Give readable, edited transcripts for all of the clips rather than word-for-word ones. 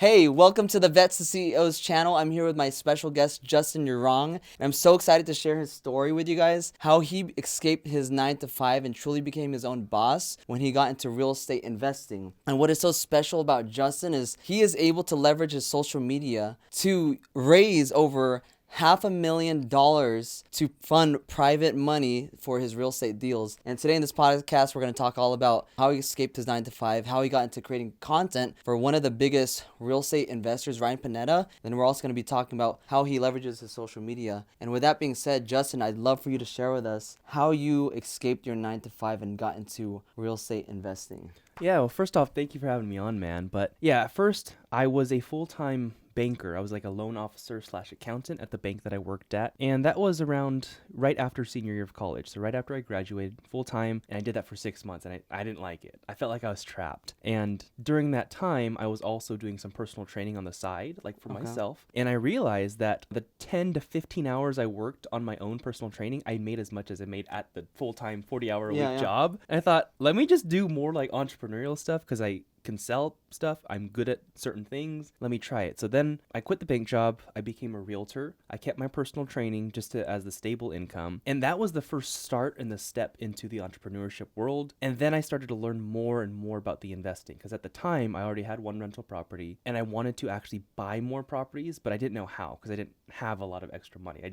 Hey, welcome to the Vets to CEOs channel. I'm here with my special guest, Justin You're Wrong. And I'm so excited to share his story with you guys, how he escaped his 9 to 5 and truly became his own boss when he got into real estate investing. And what is so special about Justin is he is able to leverage his social media to raise over $500,000 to fund private money for his real estate deals. And today in this podcast, we're going to talk all about how he escaped his 9 to 5, how he got into creating content for one of the biggest real estate investors, Ryan Panetta. Then we're also going to be talking about how he leverages his social media. And with that being said, Justin, I'd love for you to share with us how you escaped your 9 to 5 and got into real estate investing. Yeah, well, first off, thank you for having me on, man. But yeah, at first, I was a full-time banker. I was like a loan officer / accountant at the bank that I worked at. And that was around right after senior year of college. So right after I graduated full-time, and I did that for 6 months, and I didn't like it. I felt like I was trapped. And during that time, I was also doing some personal training on the side, like for myself. And I realized that the 10 to 15 hours I worked on my own personal training, I made as much as I made at the full-time 40-hour-a-week job. And I thought, let me just do more like entrepreneurial stuff because I can sell stuff. I'm good at certain things. Let me try it. So then I quit the bank job. I became a realtor. I kept my personal training just as the stable income. And that was the first start and the step into the entrepreneurship world. And then I started to learn more and more about the investing because at the time I already had one rental property and I wanted to actually buy more properties, but I didn't know how because I didn't have a lot of extra money. I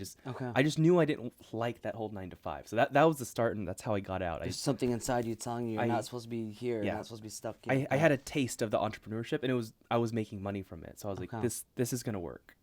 just knew I didn't like that whole 9 to 5. So that was the start, and that's how I got out. There's something inside you telling you you're not supposed to be here. You're not supposed to be stuck here. I had a taste of the entrepreneurship, and I was making money from it. So I was like, this is gonna work.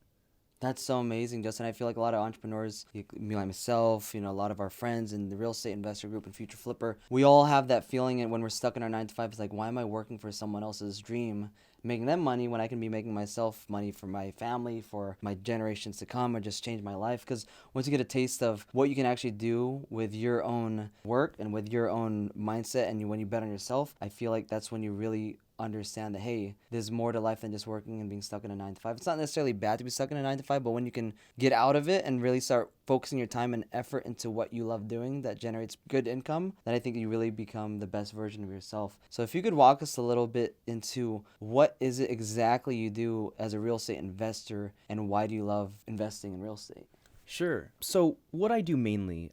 That's so amazing, Justin. I feel like a lot of entrepreneurs, me like myself, a lot of our friends in the real estate investor group and Future Flipper, we all have that feeling, and when we're stuck in our 9 to 5, it's like, why am I working for someone else's dream, making them money when I can be making myself money for my family, for my generations to come, or just change my life? Because once you get a taste of what you can actually do with your own work and with your own mindset, and when you bet on yourself, I feel like that's when you really understand that, hey, there's more to life than just working and being stuck in a 9 to 5. It's not necessarily bad to be stuck in a 9 to 5, but when you can get out of it and really start focusing your time and effort into what you love doing that generates good income, then I think you really become the best version of yourself. So if you could walk us a little bit into what is it exactly you do as a real estate investor and why do you love investing in real estate? Sure. So what I do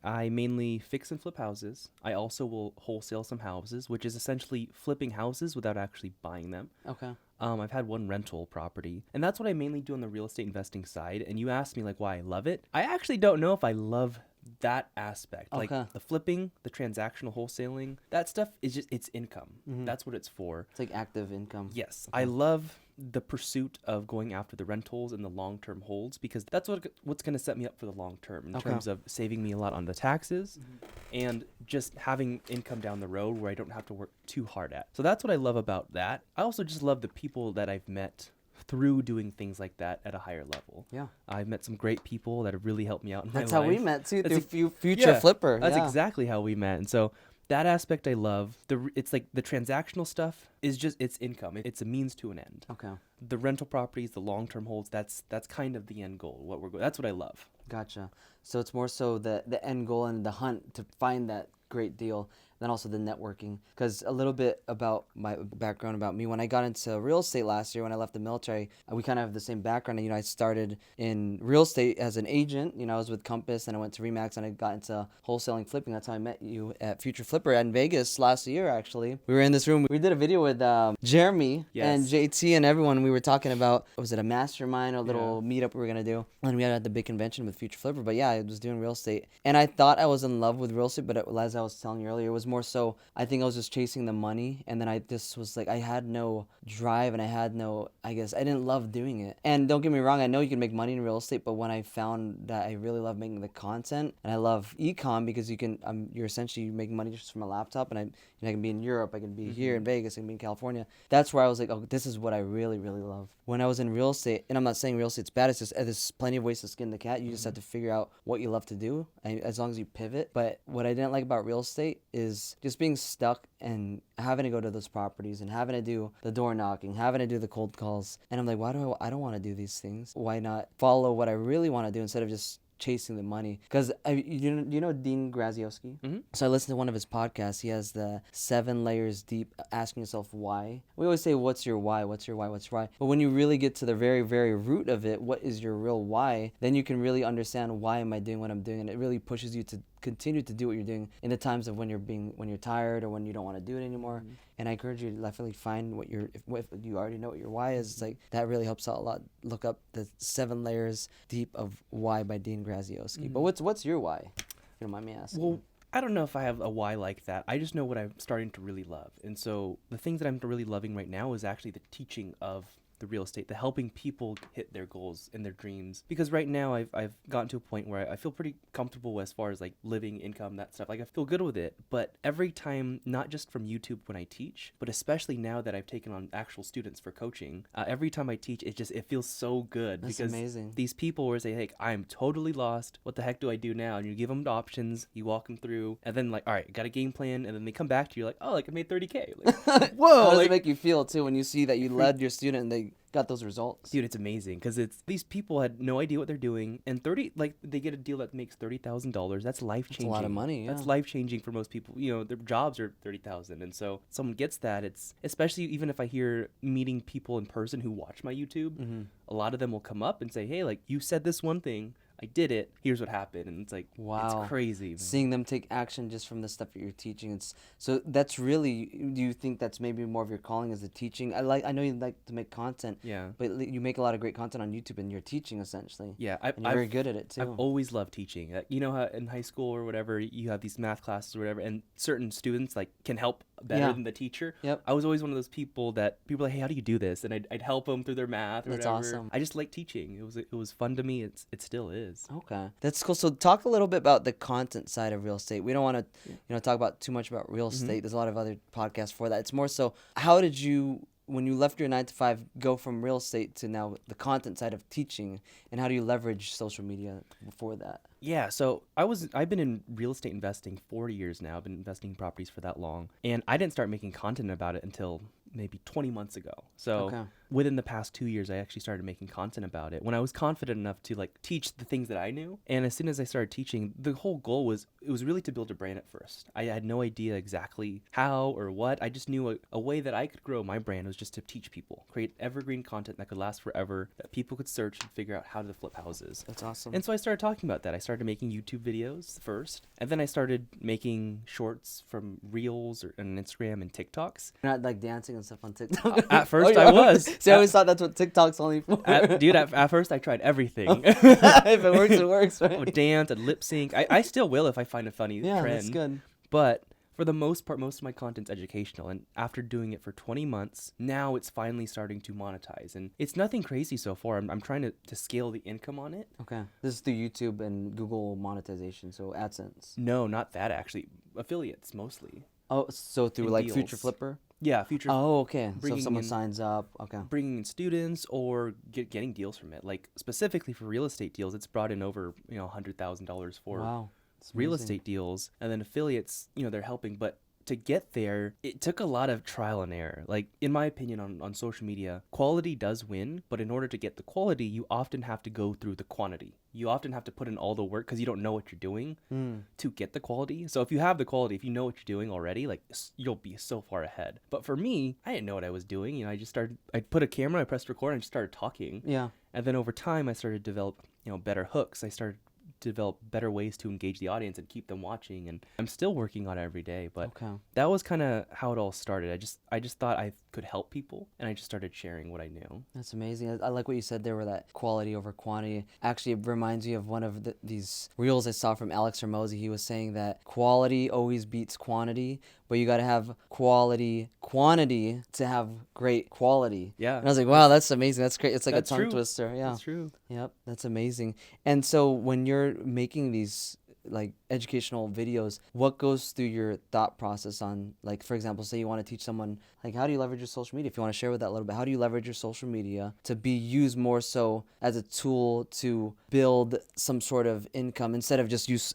I mainly fix and flip houses. I also will wholesale some houses, which is essentially flipping houses without actually buying them. Okay. I've had one rental property, and that's what I mainly do on the real estate investing side. And you asked me like why I love it. I actually don't know if I love that aspect. Like the flipping, the transactional wholesaling, that stuff is just, it's income. That's what it's for. It's like active income. Yes. I love the pursuit of going after the rentals and the long-term holds because that's what's going to set me up for the long term in terms of saving me a lot on the taxes and just having income down the road where I don't have to work too hard at. So that's what I love about that. I also just love the people that I've met through doing things like that at a higher level. Yeah. I've met some great people that have really helped me out in my life. That's how we met too, through Future Flipper. That's exactly how we met. And so that aspect I love. It's like the transactional stuff is just, it's income. It's a means to an end. Okay. The rental properties, the long-term holds, that's kind of the end goal. That's what I love. Gotcha. So it's more so the end goal and the hunt to find that great deal. Then also the networking, because a little bit about my background about me. When I got into real estate last year, when I left the military, we kind of have the same background. I started in real estate as an agent. I was with Compass, and I went to Remax, and I got into wholesaling, flipping. That's how I met you at Future Flipper in Vegas last year, actually. We were in this room. We did a video with Jeremy and JT and everyone. We were talking about, was it a mastermind or a little meetup we were going to do? And we had at the big convention with Future Flipper. But yeah, I was doing real estate. And I thought I was in love with real estate, but as I was telling you earlier, it was more so I think I was just chasing the money, and then I just was like, I had no drive, and I had no, I didn't love doing it. And don't get me wrong, I know you can make money in real estate, but when I found that I really love making the content, and I love ecom because you're essentially making money just from a laptop, and I can be in Europe, I can be here in Vegas, I can be in California. That's where I was like, oh, this is what I really, really love. When I was in real estate, and I'm not saying real estate's bad, it's just there's plenty of ways to skin the cat. You just have to figure out what you love to do, as long as you pivot. But what I didn't like about real estate is just being stuck and having to go to those properties and having to do the door knocking, having to do the cold calls. And I'm like, I don't want to do these things. Why not follow what I really want to do instead of just chasing the money. Because you know Dean Graziosi? Mm-hmm. So I listened to one of his podcasts. He has the 7 layers deep, asking yourself why. We always say, what's your why? What's your why? What's your why? But when you really get to the very, very root of it, what is your real why? Then you can really understand, why am I doing what I'm doing? And it really pushes you to continue to do what you're doing in the times of when you're tired or when you don't want to do it anymore. Mm-hmm. And I encourage you to definitely find if you already know what your why is. It's like, that really helps out a lot. Look up the 7 layers deep of why by Dean Graziosi. Mm-hmm. But what's your why? If you don't mind me asking. Well, I don't know if I have a why like that. I just know what I'm starting to really love. And so the things that I'm really loving right now is actually the teaching of the real estate, the helping people hit their goals and their dreams. Because right now I've gotten to a point where I feel pretty comfortable as far as like living, income, that stuff. Like I feel good with it. But every time, not just from YouTube when I teach, but especially now that I've taken on actual students for coaching, every time I teach, it feels so good. That's because amazing. these people where say, hey, I'm totally lost. What the heck do I do now? And you give them options, you walk them through, and then like, all right, got a game plan, and then they come back to you like, oh, like I made 30K. Like, whoa! How does Like, it make you feel too when you see that you led your student and they got those results? dude, it's amazing because it's these people had no idea what they're doing, and they get a deal that makes $30,000. That's life changing. That's a lot of money. Yeah. That's life changing for most people. You know, their jobs are 30,000, and so someone gets that. It's especially even if I hear meeting people in person who watch my YouTube, Mm-hmm. a lot of them will come up and say, hey, like you said this one thing. I did it. Here's what happened, and it's like, Wow. it's crazy. Man. Seeing them take action just from the stuff that you're teaching. So that's really. Do you think that's maybe more of your calling as the teaching? I know you like to make content. Yeah. But you make a lot of great content on YouTube, and you're teaching essentially. Yeah, And you're very good at it too. I've always loved teaching. You know how in high school or whatever you have these math classes or whatever, and certain students like can help better Yeah. than the teacher. Yep. I was always one of those people that people are like, hey, how do you do this? And I'd help them through their math. Or That's whatever. awesome. I just like teaching. It was fun to me. It still is. Okay, that's cool. So talk a little bit about the content side of real estate. We don't want to, talk about too much about real Mm-hmm. estate. There's a lot of other podcasts for that. It's more so, how did you, when you left your 9 to 5, go from real estate to now the content side of teaching, and how do you leverage social media for that? Yeah, so I've been in real estate investing 40 years now. I've been investing in properties for that long, and I didn't start making content about it until maybe 20 months ago. So Okay. within the past 2 years, I actually started making content about it when I was confident enough to like teach the things that I knew. And as soon as I started teaching, the whole goal was really to build a brand at first. I had no idea exactly how or what. I just knew a way that I could grow my brand was just to teach people, create evergreen content that could last forever, that people could search and figure out how to flip houses. That's awesome. And so I started talking about that. I started making YouTube videos first, and then I started making shorts from Reels on Instagram and TikToks. You're not like dancing and stuff on TikTok. At first, Oh, I was. See, I always thought that's what TikTok's only for. At first, I tried everything. If it works, it works, I right? would dance, I'd lip sync. I still will if I find a funny Yeah, trend. that's good. But for the most part, most of my content's educational. And after doing it for 20 months, now it's finally starting to monetize. And it's nothing crazy so far. I'm trying to scale the income on it. Okay. This is through YouTube and Google monetization, so AdSense. No, not that actually. Affiliates mostly. Oh, so through And like deals. Future Flipper? Yeah, future. Oh, okay. So bringing if someone in- signs up, okay. Bringing in students or getting deals from it. Like specifically for real estate deals, it's brought in over $100,000 for Wow. That's real amazing. estate deals, and then affiliates, they're helping. But to get there, it took a lot of trial and error. Like, in my opinion, on social media, quality does win, but in order to get the quality, you often have to go through the quantity. You often have to put in all the work because you don't know what you're doing to get the quality. So if you have the quality, if you know what you're doing already, like, you'll be so far ahead. But for me, I didn't know what I was doing. I put a camera, I pressed record, and I just started talking. Yeah. And then over time, I started to develop, better hooks. I started develop better ways to engage the audience and keep them watching, and I'm still working on it every day. But Okay. that was kind of how it all started. I just thought I could help people, and I just started sharing what I knew. That's amazing. I like what you said there with that quality over quantity. Actually, it reminds me of one of these reels I saw from Alex Hormozy. He was saying that quality always beats quantity, but you got to have quantity to have great quality. Yeah. And I was like, wow, that's amazing. That's great. It's like That's a tongue true. twister. Yeah. That's true. Yep. That's amazing. And so when you're making these like educational videos, what goes through your thought process on, like, for example, say you want to teach someone, like, how do you leverage your social media? If you want to share with that a little bit, how do you leverage your social media to be used more so as a tool to build some sort of income instead of just use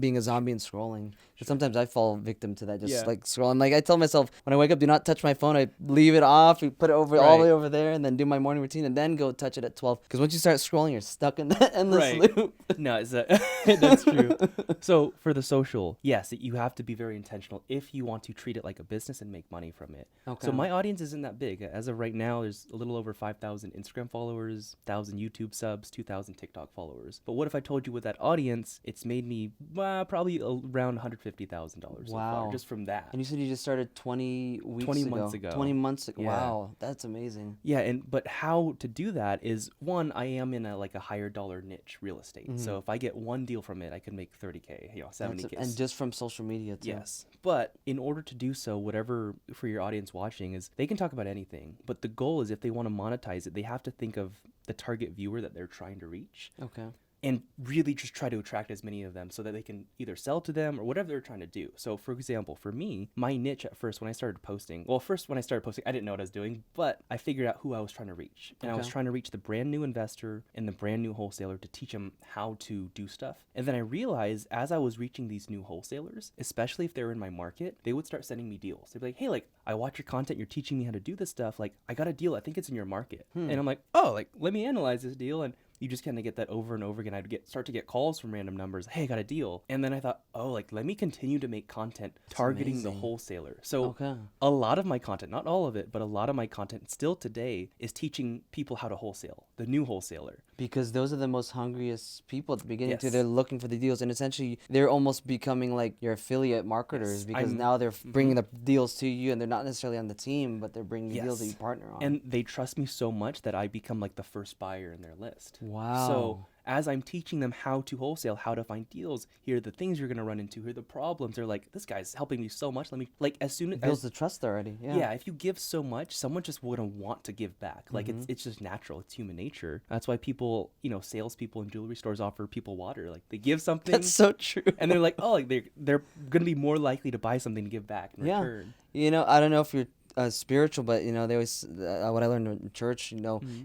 being a zombie and scrolling. But sometimes I fall victim to that, just Yeah. like scrolling. Like I tell myself when I wake up, do not touch my phone. I leave it off, you put it over all the Right. way over there, and then do my morning routine, and then go touch it at 12. Because once you start scrolling, you're stuck in that endless Right. loop. No, that's true. So for the social, yes, you have to be very intentional if you want to treat it like a business and make money from it. Okay. So my audience isn't that big. As of right now, there's a little over 5,000 Instagram followers, 1,000 YouTube subs, 2,000 TikTok followers. But what if I told you with that audience, it's made me probably around $150,000 so far Wow. just from that. And you said you just started 20 weeks 20 ago. months ago. 20 months ago. Yeah. Wow, that's amazing. Yeah, but how to do that is, one, I am in a higher dollar niche, real estate. Mhm. So if I get one deal from it, I could make 30K, 70K. And just from social media too. Yes. But in order to do so, whatever for your audience watching is they can talk about anything. But the goal is if they want to monetize it, they have to think of the target viewer that they're trying to reach. Okay. And really just try to attract as many of them so that they can either sell to them or whatever they're trying to do. So for example, for me, my niche at first when I started posting, I didn't know what I was doing, but I figured out who I was trying to reach. And I was Okay. trying to reach the brand new investor and the brand new wholesaler to teach them how to do stuff. And then I realized as I was reaching these new wholesalers, especially if they were in my market, they would start sending me deals. They'd be like, hey, I watch your content, you're teaching me how to do this stuff. I got a deal, I think it's in your market. And I'm like, oh, let me analyze this deal. And you just kind of get that over and over again. I'd start to get calls from random numbers. Hey, I got a deal. And then I thought, oh, let me continue to make content targeting the amazing. wholesaler. So Okay. a lot of my content, not all of it, but a lot of my content still today is teaching people how to wholesale, the new wholesaler. Because those are the most hungriest people at the beginning too. Yes. They're looking for the deals, and essentially they're almost becoming like your affiliate marketers Yes, because I'm- now they're bringing the deals to you, and they're not necessarily on the team, but they're bringing the deals that Yes. you partner on. And they trust me so much that I become the first buyer in their list. Wow. So as I'm teaching them how to wholesale, how to find deals, here are the things you're going to run into, here are the problems. They're like, this guy's helping me so much. Let me, as soon it as, builds the trust already. Yeah. yeah, if you give so much, someone just wouldn't want to give back. It's just natural. It's human nature. That's why people, salespeople in jewelry stores offer people water. They give something. That's so true. And they're like, oh, they're going to be more likely to buy something to give back in Yeah. return. I don't know if you're spiritual, but they always what I learned in church.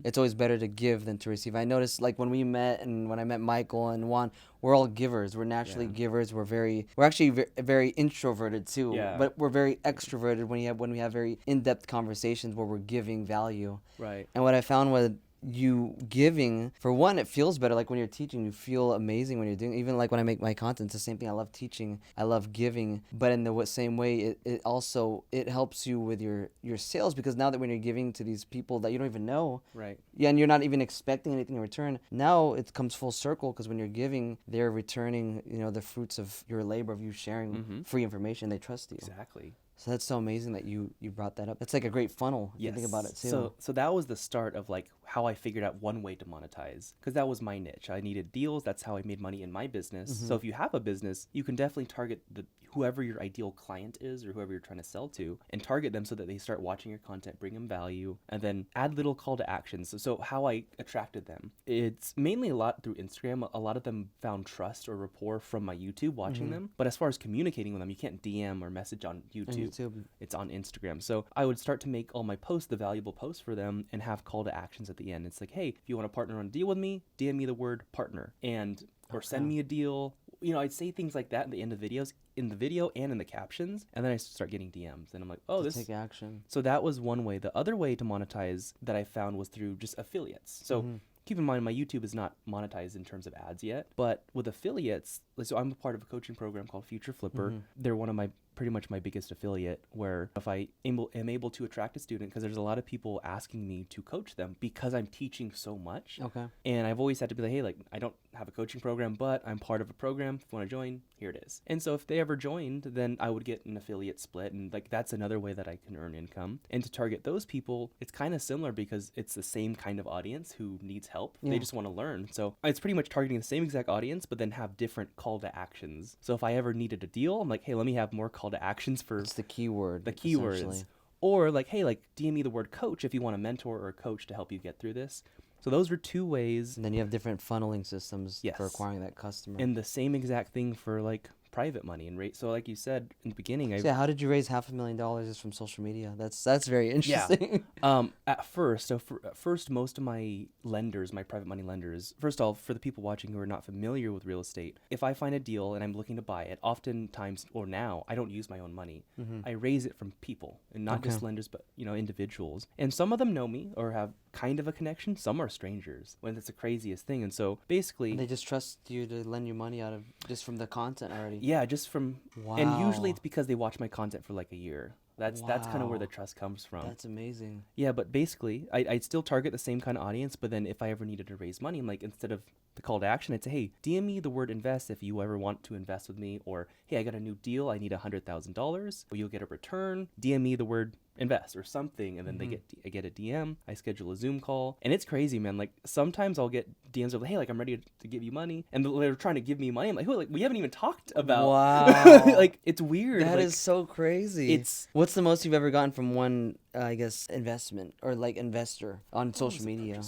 It's always better to give than to receive. I noticed when we met and when I met Michael and Juan, we're all givers. We're naturally givers. We're actually very introverted too, Yeah. but we're very extroverted when we have very in-depth conversations where we're giving value. Right. And what I found was you giving, for one, it feels better. When you're teaching, you feel amazing when you're doing, even when I make my content, it's the same thing. I love teaching, I love giving, but in the same way, it also helps you with your sales, because now that when you're giving to these people that you don't even know, Right. yeah, and you're not even expecting anything in return, now it comes full circle, because when you're giving, they're returning the fruits of your labor, of you sharing free information. They trust you. Exactly. So that's so amazing that you brought that up. That's like a great funnel if you think about it too. So that was the start of how I figured out one way to monetize, because that was my niche. I needed deals. That's how I made money in my business. So if you have a business, you can definitely target whoever your ideal client is or whoever you're trying to sell to, and target them so that they start watching your content, bring them value, and then add little call to actions. So how I attracted them, it's mainly a lot through Instagram. A lot of them found trust or rapport from my YouTube watching them. But as far as communicating with them, you can't DM or message on YouTube. It's on Instagram. So I would start to make all my posts the valuable posts for them and have call to actions at the end. It's like, hey, if you want to partner on a deal with me, DM me the word partner or send me a deal. I'd say things like that at the end of videos, in the video and in the captions, and then I start getting DMs, and I'm like, oh, Take action. So that was one way. The other way to monetize that I found was through just affiliates. So keep in mind, my YouTube is not monetized in terms of ads yet, but with affiliates, so I'm a part of a coaching program called Future Flipper. They're one of pretty much my biggest affiliate, where if I am able to attract a student, because there's a lot of people asking me to coach them because I'm teaching so much. Okay. And I've always had to be like, hey, I don't have a coaching program, but I'm part of a program. If you want to join, here it is. And so if they ever joined, then I would get an affiliate split. And that's another way that I can earn income. And to target those people, it's kind of similar because it's the same kind of audience who needs help. Yeah. They just want to learn. So it's pretty much targeting the same exact audience, but then have different call to actions. So if I ever needed a deal, I'm like, hey, let me have more call to actions for It's the keyword. the keywords. essentially. Or hey, DM me the word coach if you want a mentor or a coach to help you get through this. So those were two ways. And then you have different funneling systems Yes. for acquiring that customer. And the same exact thing for private money and rate. So like you said in the beginning, So yeah, how did you raise $500,000 just from social media? That's very yeah. interesting. At first, at first, most of my lenders, my private money lenders, first of all, for the people watching who are not familiar with real estate, if I find a deal and I'm looking to buy it, oftentimes, or now, I don't use my own money. I raise it from people, and not just lenders, but, individuals. And some of them know me or have kind of a connection. Some are strangers, when it's the craziest thing. And so basically, And they just trust you to lend you money out of just from the content already. yeah, just from, Wow. and usually it's because they watch my content for like a year. That's kind of where Wow. the trust comes from. That's amazing. Yeah, but basically, I'd still target the same kind of audience, but then if I ever needed to raise money, like instead of the call to action, I'd say, hey, DM me the word invest if you ever want to invest with me, or hey, I got a new deal, I need $100,000, or you'll get a return. DM me the word invest or something, and then I get a DM. I schedule a Zoom call, and it's crazy, man. Like sometimes I'll get DMs of, hey, like I'm ready to give you money, and they're trying to give me money. I'm like, oh, like we haven't even talked about. Wow. Like it's weird. That like, is so crazy. It's What's the most you've ever gotten from one, I guess, investment or like investor on social media?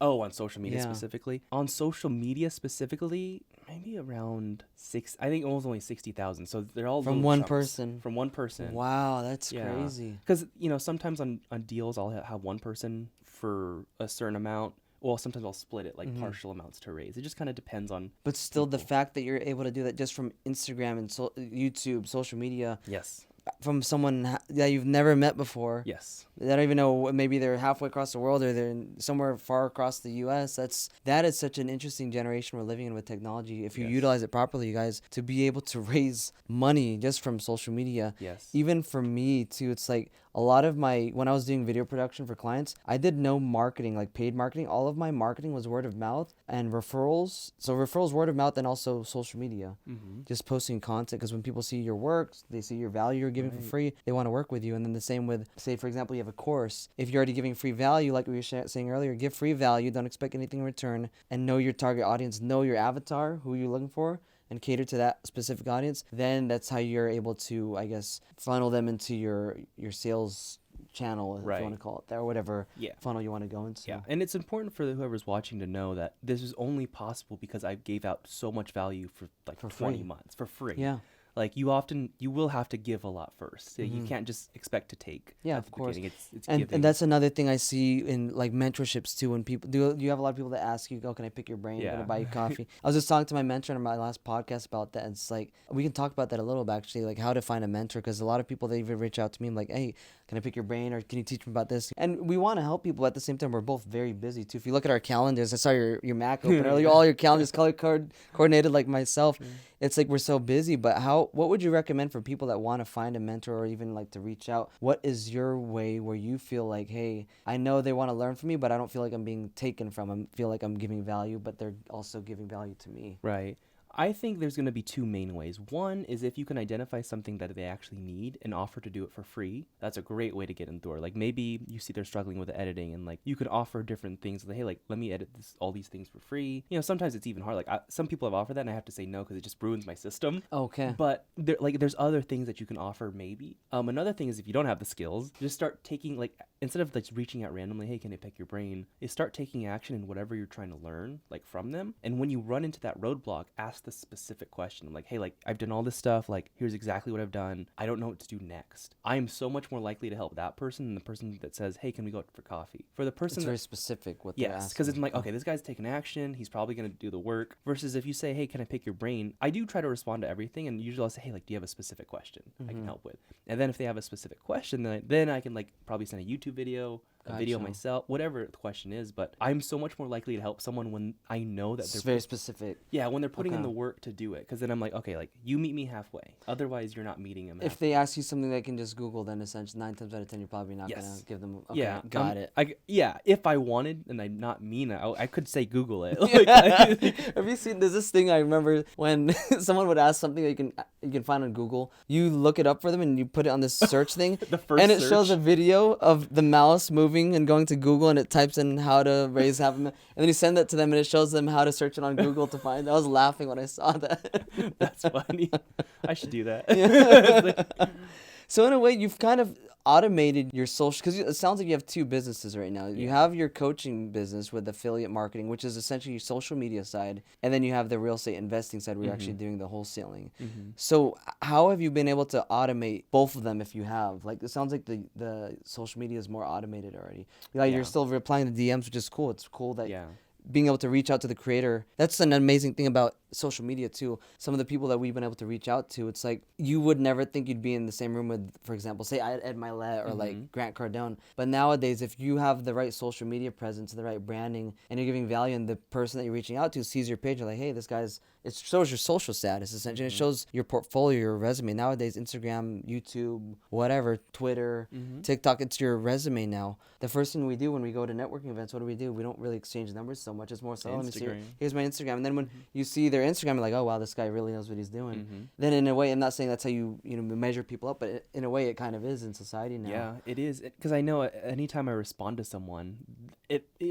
on social media Yeah. specifically. On social media specifically, maybe around six. I think it was only 60,000. So they're all From little one chunks. person. From one person. Wow, that's Yeah. crazy. Because sometimes on deals I'll have one person for a certain amount. Well, sometimes I'll split it like partial amounts to raise. It just kind of depends on. But still, the fact that you're able to do that just from Instagram and YouTube, social media, Yes. from someone that you've never met before. Yes. They don't even know, maybe they're halfway across the world or they're somewhere far across the U.S. That is such an interesting generation we're living in with technology. If you utilize it properly, you guys, to be able to raise money just from social media. Yes. Even for me too, it's like a lot of when I was doing video production for clients, I did no marketing, like paid marketing. All of my marketing was word of mouth and referrals. So referrals, word of mouth, and also social media. Just posting content, because when people see your work, they see your value you're giving for free, they want to work with you. And then the same with, say, for example, you have a course. If you're already giving free value, like we were saying earlier, give free value, don't expect anything in return, and know your target audience, know your avatar, who you're looking for, and cater to that specific audience. Then that's how you're able to, I guess, funnel them into your sales channel, if you want to call it that, or whatever funnel you want to go into. Yeah, and it's important for whoever's watching to know that this is only possible because I gave out so much value for 20 free. months for free. Yeah. Like you will have to give a lot first. So you can't just expect to take. Yeah, at of the course. beginning. It's And giving. that's another thing I see in like mentorships too. When people do, you have a lot of people that ask you, "Oh, can I pick your brain? Can I buy you coffee?" I was just talking to my mentor in my last podcast about that. And it's like we can talk about that a little bit actually, like how to find a mentor, because a lot of people, they even reach out to me. I'm like, "Hey, can I pick your brain, or can you teach me about this?" And we want to help people. At the same time, we're both very busy too. If you look at our calendars, I saw your Mac open earlier. All your calendars color coordinated like myself. It's like we're so busy. But what would you recommend for people that want to find a mentor, or even like to reach out? What is your way where you feel like, hey, I know they want to learn from me, but I don't feel like I'm being taken from. I feel like I'm giving value, but they're also giving value to me. Right. I think there's going to be two main ways. One is if you can identify something that they actually need and offer to do it for free. That's a great way to get in the door. Like maybe you see they're struggling with the editing, and like you could offer different things. Like, hey, like let me edit all these things for free. Sometimes it's even hard. Like some people have offered that, and I have to say no because it just ruins my system. Okay. But there's other things that you can offer maybe. Another thing is if you don't have the skills, just start taking, like, instead of like reaching out randomly, hey, can I pick your brain? Is start taking action in whatever you're trying to learn, like from them. And when you run into that roadblock, ask the specific question. Like, hey, like I've done all this stuff. Like, here's exactly what I've done. I don't know what to do next. I am so much more likely to help that person than the person that says, hey, can we go out for coffee? For the person, It's very specific what they're asking. Yes, because it's like, okay, this guy's taking action. He's probably going to do the work. Versus if you say, hey, can I pick your brain? I do try to respond to everything, and usually I'll say, hey, like, do you have a specific question I can help with? And then if they have a specific question, then I can like probably send a YouTube video, a video myself, whatever the question is. But I'm so much more likely to help someone when I know that It's very specific. Yeah, when they're putting in the work to do it. Because then I'm like, okay, like you meet me halfway. Otherwise, you're not meeting them. If they ask you something they can just Google, then essentially 9 times out of 10 you're probably not gonna give them. Okay, yeah, got it. If I wanted, and I'm not mean, I could say Google it. Like, have you seen? There's this thing I remember when someone would ask something that you can find on Google. You look it up for them and you put it on this search thing, and it shows a video of the mouse moving and going to Google, and it types in how to raise $500,000, and then you send that to them and it shows them how to search it on Google to find it. I was laughing when I saw that. That's funny. I should do that. So in a way, you've kind of automated your social, because it sounds like you have two businesses right now. You Yeah. have your coaching business with affiliate marketing, which is essentially your social media side, and then you have the real estate investing side where you're actually doing the wholesaling. So how have you been able to automate both of them if you have? Like, it sounds like the social media is more automated already. Like, you're Yeah. still replying to DMs, which is cool. It's cool that Yeah. being able to reach out to the creator. That's an amazing thing about social media too. Some of the people that we've been able to reach out to, it's like you would never think you'd be in the same room with, for example, say Ed Milet or like Grant Cardone. But nowadays, if you have the right social media presence, the right branding, and you're giving value, and the person that you're reaching out to sees your page, you're like, hey, this guy's, it shows your social status essentially. It shows your portfolio, your resume. Nowadays, Instagram, YouTube, whatever, Twitter, TikTok, it's your resume now. The first thing we do when we go to networking events, what do? We don't really exchange numbers so much. It's more so, let me see, Instagram. here's my Instagram. And then when you see their Instagram, you're like, oh wow, this guy really knows what he's doing. Then in a way, I'm not saying that's how you measure people up, but in a way, it kind of is in society now. Yeah, it is. Because I know anytime I respond to someone,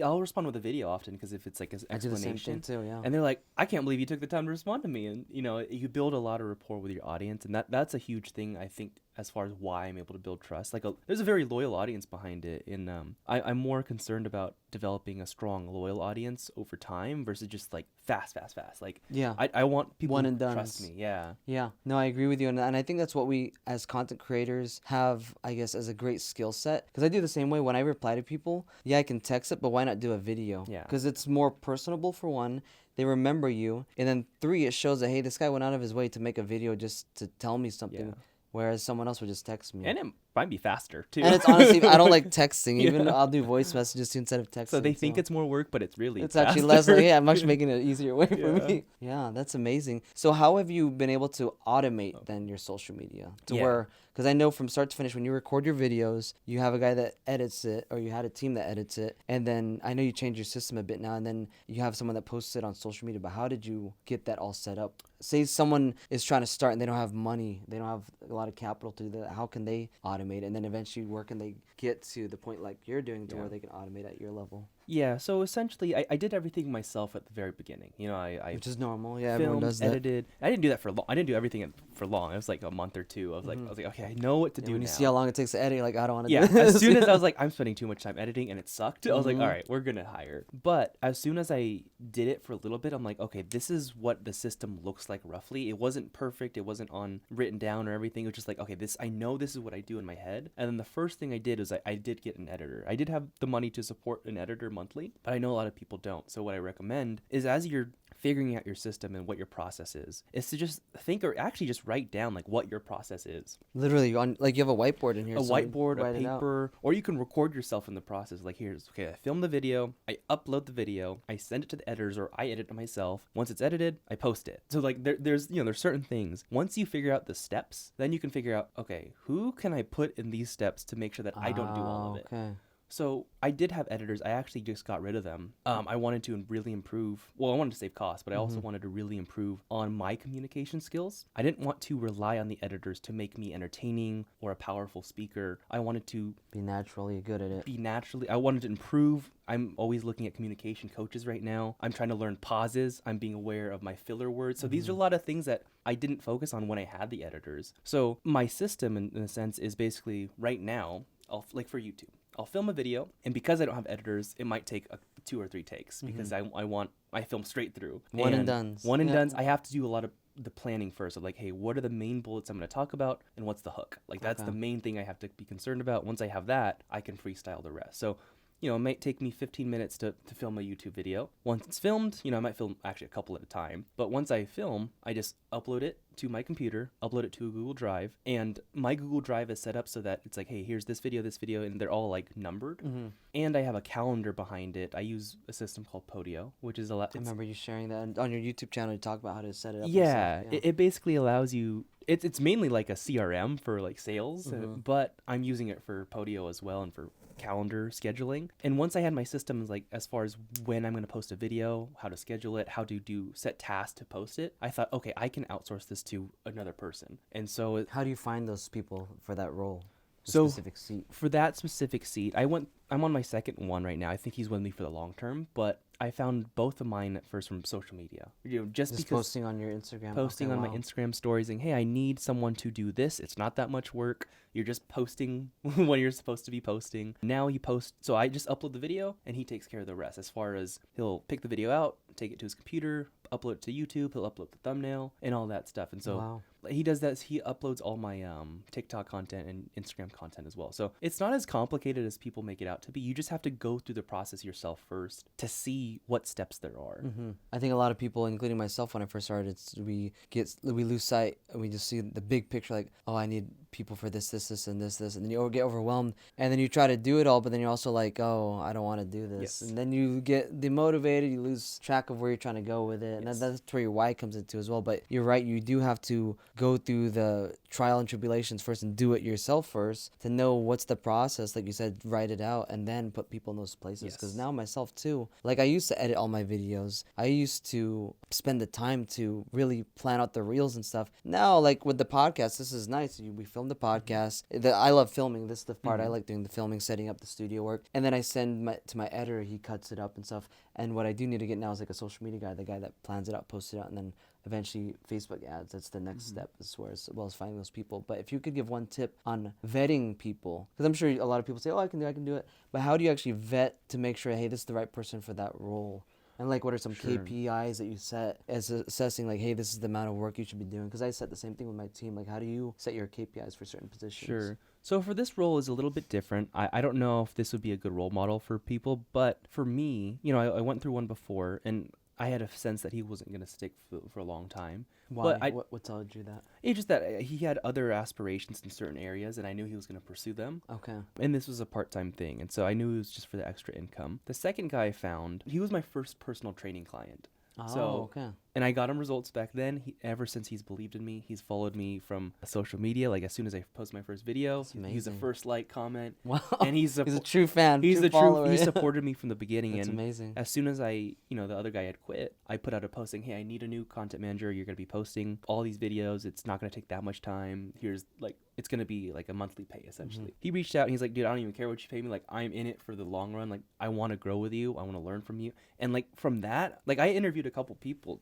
I'll respond with a video often, because if it's like an I do the same explanation, thing too, yeah. and they're like, I can't believe you took the time to respond to me. And you build a lot of rapport with your audience, and that's a huge thing, I think, as far as why I'm able to build trust. Like, there's a very loyal audience behind it, and I'm more concerned about developing a strong, loyal audience over time versus just like fast. Like, Yeah. I want people One to and done. trust me. Yeah. Yeah, no, I agree with you, and I think that's what we as content creators have, I guess, as a great skill set. Because I do the same way when I reply to people. Yeah, I can text it, but why not do a video? Yeah. Because it's more personable for one. They remember you, and then 3, it shows that hey, this guy went out of his way to make a video just to tell me something. Yeah. Whereas someone else would just text me. And it might be faster too. And it's honestly, I don't like texting. Even Yeah. I'll do voice messages too instead of texting. So they think it's more work, but it's really it's actually faster. less. Like, yeah, I'm actually making it easier way for Yeah. me. Yeah, that's amazing. So how have you been able to automate then your social media to Yeah. where? Because I know from start to finish, when you record your videos, you have a guy that edits it, or you had a team that edits it, and then I know you changed your system a bit now, and then you have someone that posts it on social media. But how did you get that all set up? Say someone is trying to start and they don't have money, they don't have a lot of capital to do that. How can they automate? And then eventually, where can they get to the point like you're doing to Yeah. where they can automate at your level? Yeah, so essentially, I did everything myself at the very beginning. I Which is normal. Yeah, everyone filmed, does that. edited. I didn't do that for long. I didn't do everything for long. It was like a month or two. I was like, okay, I know what to do When you now. see how long it takes to edit, you're like, I don't want to Yeah, do this. as soon as I was like, I'm spending too much time editing and it sucked, I was like, all right, we're gonna hire. But as soon as I did it for a little bit, I'm like, okay, this is what the system looks like roughly. It wasn't perfect. It wasn't on written down or everything. It was just like, okay, I know this is what I do in my head. And then the first thing I did was I did get an editor. I did have the money to support an editor monthly, but I know a lot of people don't. So what I recommend is, as you're figuring out your system and what your process is to just think, or actually just write down like what your process is. Literally, like you have a whiteboard in here. A so whiteboard, a write it out. paper, or you can record yourself in the process. Like, I film the video, I upload the video, I send it to the editors, or I edit it myself. Once it's edited, I post it. So like there's certain things. Once you figure out the steps, then you can figure out, okay, who can I put in these steps to make sure that I don't do all of it. Okay. So I did have editors. I actually just got rid of them. I wanted to really improve. Well, I wanted to save costs, but I also wanted to really improve on my communication skills. I didn't want to rely on the editors to make me entertaining or a powerful speaker. I wanted to Be naturally good at it. I wanted to improve. I'm always looking at communication coaches right now. I'm trying to learn pauses. I'm being aware of my filler words. So these are a lot of things that I didn't focus on when I had the editors. So my system, in a sense, is basically right now, like for YouTube, I'll film a video, and because I don't have editors, it might take 2 or 3 takes because I film straight through. One and dones. One and Yeah. dones. I have to do a lot of the planning first of like, hey, what are the main bullets I'm going to talk about, and what's the hook? Like, that's the main thing I have to be concerned about. Once I have that, I can freestyle the rest. So it might take me 15 minutes to film a YouTube video. Once it's filmed, I might film actually a couple at a time. But once I film, I just upload it to my computer, upload it to a Google Drive. And my Google Drive is set up so that it's like, hey, here's this video, and they're all like numbered. And I have a calendar behind it. I use a system called Podio, which is I remember you sharing that on your YouTube channel. You talk about how to set it up. Yeah, and stuff. it basically allows you. It's mainly like a CRM for like sales, but I'm using it for Podio as well and for calendar scheduling. And once I had my systems, like as far as when I'm going to post a video, how to schedule it, how to do set tasks to post it, I thought, okay, I can outsource this to another person. And so How do you find those people for that role? So Specific seat. for that specific seat, I'm on my second one right now. I think he's with me for the long term, but I found both of mine at first from social media. Just Just because posting on your Instagram. Okay, posting on my wow. Instagram stories saying, "Hey, I need someone to do this. It's not that much work. You're just posting when you're supposed to be posting." Now he posts, so I just upload the video and he takes care of the rest. As far as he'll pick the video out, take it to his computer, upload it to YouTube, he'll upload the thumbnail and all that stuff. And so Wow. he does that. He uploads all my TikTok content and Instagram content as well. So it's not as complicated as people make it out to be. You just have to go through the process yourself first to see what steps there are. I think a lot of people, including myself, when I first started, we lose sight and we just see the big picture, like, oh, I need people for this, and this, and then you get overwhelmed, and then you try to do it all, but then you're also like, oh, I don't want to do this, Yes. and then you get demotivated, you lose track of where you're trying to go with it, and Yes. that's where your why comes into as well. But you're right, you do have to go through the trial and tribulations first and do it yourself first to know what's the process, like you said, write it out, and then put people in those places. Because Yes. now myself too, like I used to edit all my videos, I used to spend the time to really plan out the reels and stuff. Now, like with the podcast, this is nice. We film the podcast. I love filming. This is the part I like doing, the filming, setting up the studio work, and then I send to my editor. He cuts it up and stuff. And what I do need to get now is like a social media guy, the guy that plans it out, posts it out, and then eventually Facebook ads. That's the next step as well as finding those people. But if you could give one tip on vetting people, because I'm sure a lot of people say, oh, I can do it. But how do you actually vet to make sure, hey, this is the right person for that role? And like, what are some Sure. KPIs that you set as assessing, like, hey, this is the amount of work you should be doing? Because I set the same thing with my team. Like, how do you set your KPIs for certain positions? Sure. So for this role is a little bit different. I don't know if this would be a good role model for people, but for me, I went through one before and I had a sense that he wasn't going to stick for a long time. Why? But What told you that? it's just that he had other aspirations in certain areas and I knew he was going to pursue them. Okay. And this was a part-time thing. And so I knew it was just for the extra income. The second guy I found, he was my first personal training client. Oh, okay. And I got him results back then. Ever since he's believed in me, he's followed me from social media. Like as soon as I post my first video, That's he's the amazing. first like, comment. Wow. And he's a true fan. He's true a follower. true. He supported me from the beginning. That's and amazing. as soon as the other guy had quit, I put out a posting. Hey, I need a new content manager. You're gonna be posting all these videos. It's not gonna take that much time. Here's it's gonna be like a monthly pay essentially. He reached out and he's like, dude, I don't even care what you pay me. Like I'm in it for the long run. Like I want to grow with you. I want to learn from you. And like from that, like I interviewed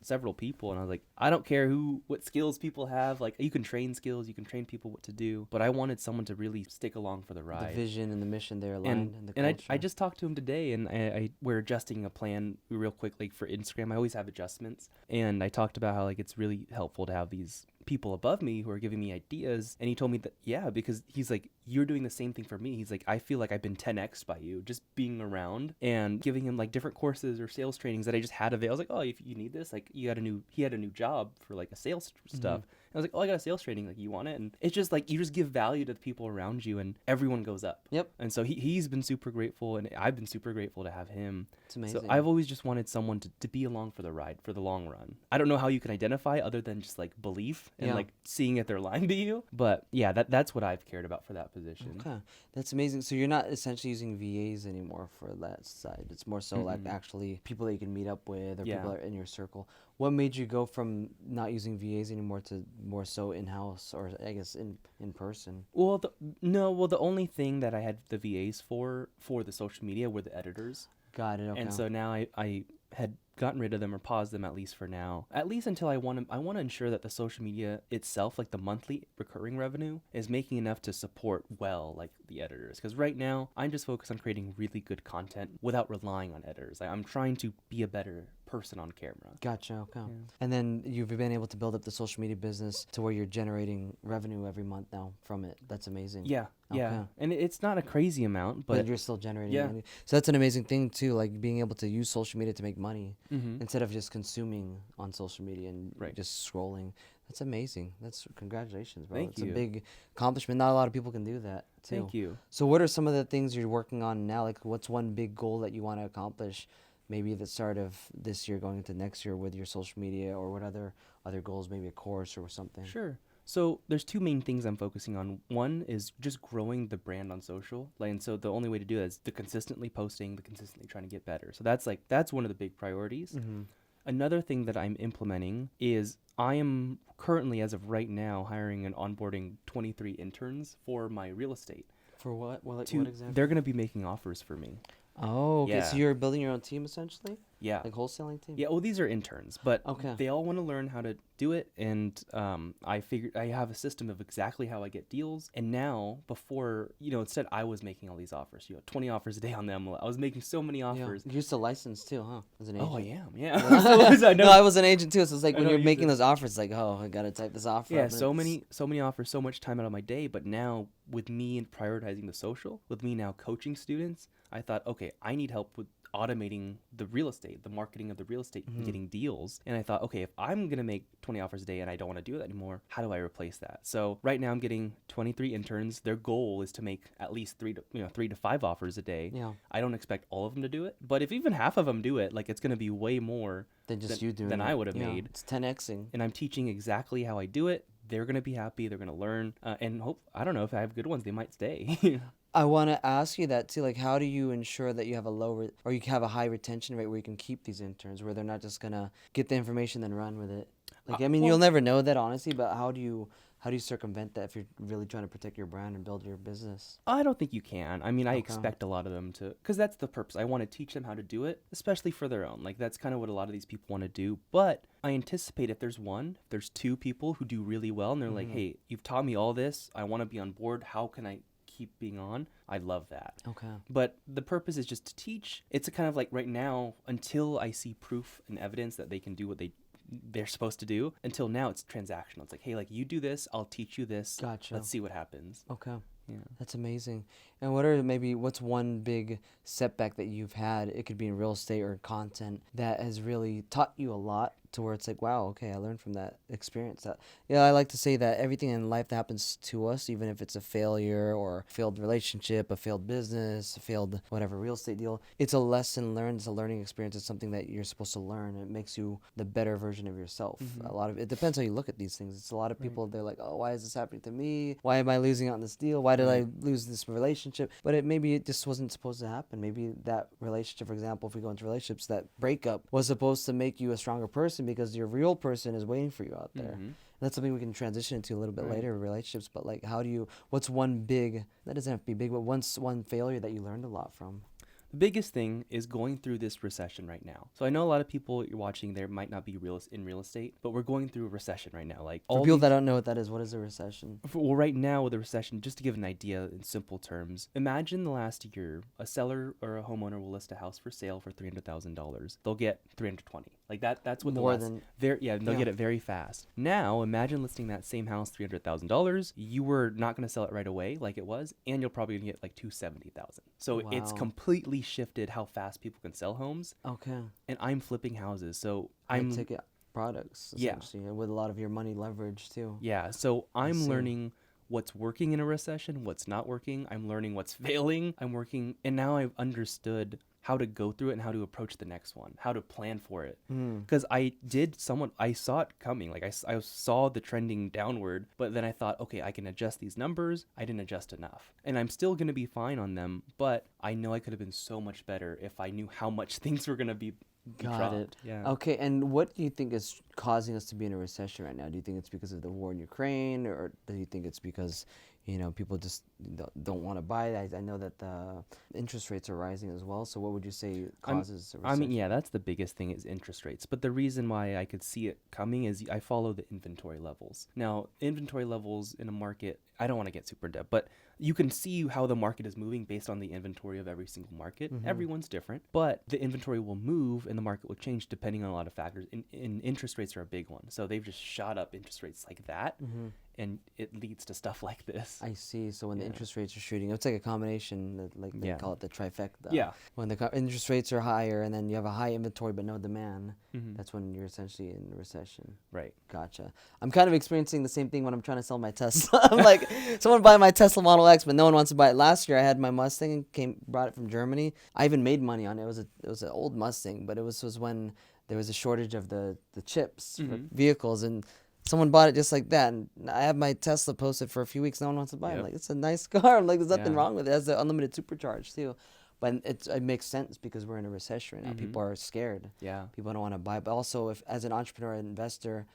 several people, and I was like, I don't care what skills people have. Like you can train skills, you can train people what to do. But I wanted someone to really stick along for the ride. The vision and the mission there aligned, and the And culture. I just talked to him today, and we're adjusting a plan real quick, like for Instagram. I always have adjustments, and I talked about how like it's really helpful to have these people above me who are giving me ideas. And he told me that because he's like, you're doing the same thing for me. He's like, I feel like I've been 10x by you just being around and giving him like different courses or sales trainings that I just had available. I was like, oh, if you need this, like he had a new job for like a sales stuff. I was like, oh, I got a sales training. Like, you want it? And it's just like you just give value to the people around you, and everyone goes up. Yep. And so he's been super grateful, and I've been super grateful to have him. It's amazing. So I've always just wanted someone to be along for the ride, for the long run. I don't know how you can identify other than just like belief and like seeing if they're lying to you. But yeah, that's what I've cared about for that position. Okay, that's amazing. So you're not essentially using VAs anymore for that side. It's more so like actually people that you can meet up with, or people that are in your circle. What made you go from not using VAs anymore to more so in-house, or I guess in person? Well, the only thing that I had the VAs for the social media were the editors. Got it. Okay. And so now I had gotten rid of them or paused them, at least for now. At least until I want to ensure that the social media itself, like the monthly recurring revenue, is making enough to support like the editors. Because right now I'm just focused on creating really good content without relying on editors. I'm trying to be a better person on camera. Gotcha. Okay. Yeah. And then you've been able to build up the social media business to where you're generating revenue every month now from it. That's amazing. Yeah. Yeah. Okay. And it's not a crazy amount, but you're still generating money. So that's an amazing thing too, like being able to use social media to make money instead of just consuming on social media and just scrolling. That's amazing. Congratulations, bro. It's a big accomplishment. Not a lot of people can do that too. Thank you. So what are some of the things you're working on now? Like what's one big goal that you want to accomplish maybe at the start of this year going into next year with your social media, or what other goals, maybe a course or something? Sure. So there's two main things I'm focusing on. One is just growing the brand on social. And so the only way to do that is the consistently posting, the consistently trying to get better. So that's one of the big priorities. Another thing that I'm implementing is I am currently, as of right now, hiring and onboarding 23 interns for my real estate. For what? What exactly? They're going to be making offers for me. Oh, okay. Yeah. So you're building your own team essentially? Yeah. like wholesaling team? Yeah, well, these are interns, but Okay. they all want to learn how to do it. And I figured I have a system of exactly how I get deals. And now, before, instead I was making all these offers, 20 offers a day on the MLS. I was making so many Yeah. offers. You used to license too, huh? As an agent. Oh, I am. Yeah. Yeah. I No, know. I was an agent too. So it's like I when know you're you making did. those offers, it's like, oh, I gotta type this offer Yeah, up. And so many offers, so much time out of my day. But now, with me and prioritizing the social, with me now coaching students, I thought, okay, I need help with automating the real estate, the marketing of the real estate, and getting deals. And I thought, okay, if I'm gonna make 20 offers a day and I don't want to do that anymore, how do I replace that? So right now I'm getting 23 interns. Their goal is to make at least 3 to 5 offers a day. Yeah. I don't expect all of them to do it, but if even half of them do it, like, it's gonna be way more Then just you doing than it. I would have Yeah. made. It's 10xing. And I'm teaching exactly how I do it. They're gonna be happy. They're gonna learn, and hope. I don't know, if I have good ones, they might stay. I want to ask you that too. Like, how do you ensure that you have a or you have a high retention rate where you can keep these interns, where they're not just gonna get the information then run with it? Like, I mean, well- you'll never know that honestly, but how do you circumvent that if you're really trying to protect your brand and build your business? I don't think you can. I mean, I Okay. expect a lot of them to, because that's the purpose. I want to teach them how to do it, especially for their own. Like, that's kind of what a lot of these people want to do. But I anticipate if there's 2 people who do really well and they're like, hey, you've taught me all this. I want to be on board. How can I keep being on? I love that. Okay. But the purpose is just to teach. It's a kind of like right now, until I see proof and evidence that they can do what they're supposed to do. Until now, it's transactional. It's like, hey, like, you do this, I'll teach you this. Gotcha. Let's see what happens. Okay. Yeah. That's amazing. And what's one big setback that you've had? It could be in real estate or content that has really taught you a lot to where it's like, wow, okay, I learned from that experience. I like to say that everything in life that happens to us, even if it's a failure or a failed relationship, a failed business, a failed whatever real estate deal, it's a lesson learned. It's a learning experience. It's something that you're supposed to learn. It makes you the better version of yourself. A lot of it depends how you look at these things. It's a lot of people, they're like, oh, why is this happening to me? Why am I losing out on this deal? Why did I lose this relationship? But maybe it just wasn't supposed to happen. Maybe that relationship, for example, if we go into relationships, that breakup was supposed to make you a stronger person because your real person is waiting for you out there. Mm-hmm. That's something we can transition into a little bit later, relationships. But like, what's one big, that doesn't have to be big, but one failure that you learned a lot from? The biggest thing is going through this recession right now. So I know a lot of people you're watching there might not be in real estate, but we're going through a recession right now. Like, For people that don't know what that is, what is a recession? well, right now with the recession, just to give an idea in simple terms, imagine the last year a seller or a homeowner will list a house for sale for $300,000. They'll get 320. Like that's what More they'll than get it very fast. Now imagine listing that same house $300,000. You were not going to sell it right away like it was, and you'll probably get like $270,000. So it's Wow. completely shifted how fast people can sell homes. Okay. And I'm flipping houses, so I'm ticket products, Yeah. essentially, with a lot of your money leverage too. yeah. So I'm see. learning what's working in a recession, what's not working. I'm learning what's failing. I'm working, and now I've understood how to go through it and how to approach the next one, how to plan for it. Because I saw it coming. Like I saw the trending downward, but then I thought, okay, I can adjust these numbers. I didn't adjust enough. And I'm still going to be fine on them, but I know I could have been so much better if I knew how much things were going to be Got dropped. it. Yeah. Okay, and what do you think is causing us to be in a recession right now? Do you think it's because of the war in Ukraine, or do you think it's because, people just don't want to buy? I know that the interest rates are rising as well. So what would you say causes a recession? I mean, yeah, that's the biggest thing is interest rates. But the reason why I could see it coming is I follow the inventory levels. Now, inventory levels in a market, I don't want to get super in depth, but you can see how the market is moving based on the inventory of every single market. Everyone's different, but the inventory will move and the market will change depending on a lot of factors. And interest rates are a big one. So they've just shot up interest rates like that. And it leads to stuff like this. I see. So when the interest rates are shooting, it's like a combination, like they call it the trifecta. Yeah. When the interest rates are higher and then you have a high inventory but no demand, that's when you're essentially in a recession. Right. Gotcha. I'm kind of experiencing the same thing when I'm trying to sell my Tesla. I'm like, someone buy my Tesla Model X, but no one wants to buy it. Last year I had my Mustang and brought it from Germany. I even made money on it. It was an old Mustang, but it was when there was a shortage of the chips for vehicles, and someone bought it just like that. And I have my Tesla posted for a few weeks. No one wants to buy it. I'm like, it's a nice car. I'm like, there's nothing wrong with it. It has the unlimited supercharge too. But it makes sense because we're in a recession right now. People are scared. Yeah. People don't want to buy. But also, if as an entrepreneur, investor,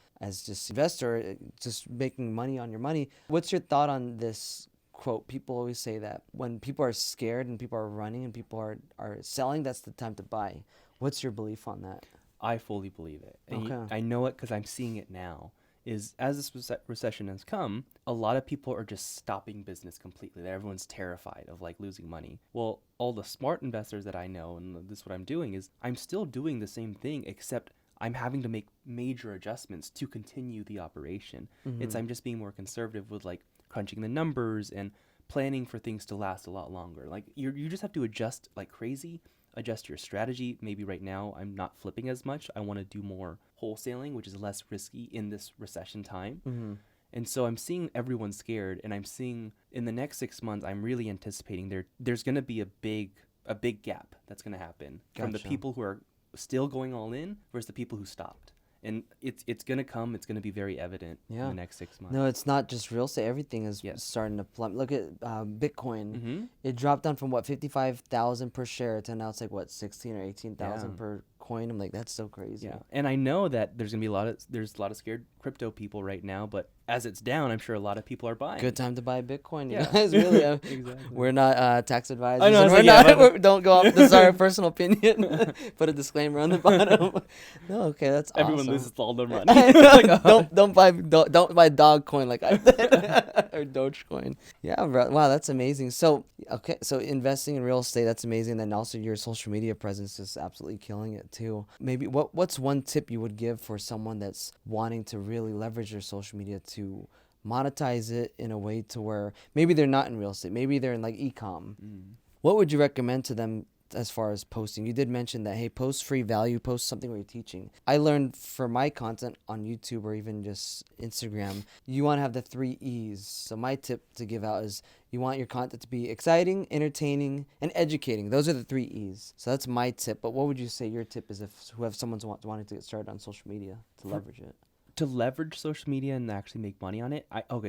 just making money on your money, what's your thought on this quote? People always say that when people are scared and people are running and people are selling, that's the time to buy. What's your belief on that? I fully believe it. And Okay. I know it because I'm seeing it now. Is as this recession has come, a lot of people are just stopping business completely. Everyone's terrified of like losing money. Well, all the smart investors that I know, and this is what I'm doing, is I'm still doing the same thing, except I'm having to make major adjustments to continue the operation. It's Mm-hmm. I'm just being more conservative with like crunching the numbers and planning for things to last a lot longer. Like you just have to adjust like crazy, adjust your strategy. Maybe right now I'm not flipping as much. I want to do more wholesaling, which is less risky in this recession time. Mm-hmm. And so I'm seeing everyone scared, and I'm seeing in the next 6 months, I'm really anticipating there's going to be a big gap that's going to happen from the Gotcha. people who are still going all in versus the people who stopped. And it's going to come. It's going to be very evident in Yeah. the next 6 months. No, it's not just real estate. Everything is Yes. starting to plummet. Look at Bitcoin. Mm-hmm. It dropped down from what 55,000 per share to now it's like what 16 or 18,000 Yeah. per coin. I'm like, that's so crazy. Yeah, and I know that there's gonna be a lot of scared crypto people right now, but as it's down, I'm sure a lot of people are buying. Good time to buy Bitcoin, you Yeah. guys. Really, Exactly. we're not tax advisors. I know, I And was we're like, yeah, not. but- Don't go off. This is our personal opinion. Put a disclaimer on the bottom. No, okay, that's Everyone awesome. loses all their money. Like, oh. don't buy dog coin like I did or Dogecoin. Yeah, bro. Wow, that's amazing. So okay, so investing in real estate, that's amazing. Then also your social media presence is absolutely killing it too. Maybe what's one tip you would give for someone that's wanting to really leverage their social media to monetize it in a way to where maybe they're not in real estate, maybe they're in like e-com. Mm. What would you recommend to them as far as posting? You did mention that, hey, post free value, post something where you're teaching. I learned for my content on YouTube or even just Instagram, you want to have the 3 E's. So my tip to give out is you want your content to be exciting, entertaining, and educating. Those are the 3 E's. So that's my tip. But what would you say your tip is if someone's wanting to get started on social media to leverage it? To leverage social media and actually make money on it,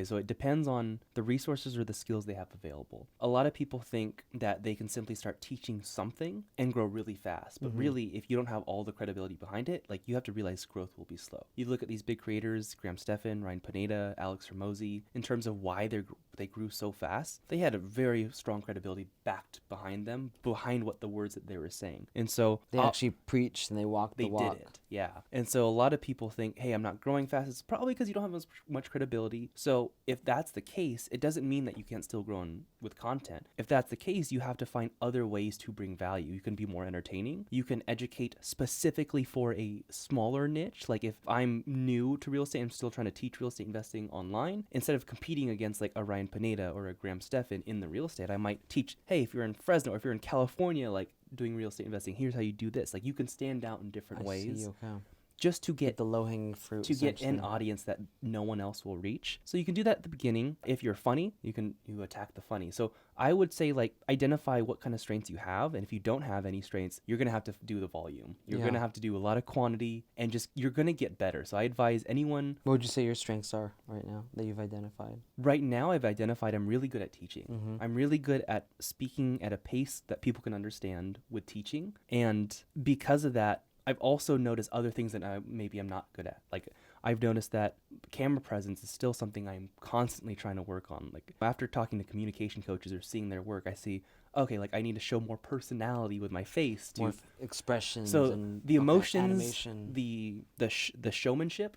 so it depends on the resources or the skills they have available. A lot of people think that they can simply start teaching something and grow really fast, but really, if you don't have all the credibility behind it, like you have to realize growth will be slow. You look at these big creators, Graham Stephan, Ryan Pineda, Alex Hormozy, in terms of why they grew so fast. They had a very strong credibility backed behind them, behind what the words that they were saying, and so They actually preached and they walked the they walk. did it. Yeah. And so a lot of people think, hey, I'm not growing fast. It's probably because you don't have as much credibility. So if that's the case, it doesn't mean that you can't still grow with content. If that's the case, you have to find other ways to bring value. You can be more entertaining. You can educate specifically for a smaller niche. Like if I'm new to real estate, I'm still trying to teach real estate investing online. Instead of competing against like a Ryan Pineda or a Graham Stephan in the real estate, I might teach, hey, if you're in Fresno or if you're in California, like doing real estate investing, here's how you do this. Like you can stand out in different ways. See, okay. Just to Get get the low hanging fruit. an essentially. audience that no one else will reach. So you can do that at the beginning. If you're funny, you attack the funny. So I would say like identify what kind of strengths you have, and if you don't have any strengths, you're gonna have to do the volume. You're Yeah. gonna have to do a lot of quantity, and just you're gonna get better. So I advise anyone. What would you say your strengths are right now that you've identified? Right now, I've identified I'm really good at teaching. Mm-hmm. I'm really good at speaking at a pace that people can understand with teaching, and because of that, I've also noticed other things that maybe I'm not good at. Like I've noticed that camera presence is still something I'm constantly trying to work on. Like after talking to communication coaches or seeing their work, I see, okay, like I need to show more personality with my face to More expressions. so and the emotions, animation. the showmanship.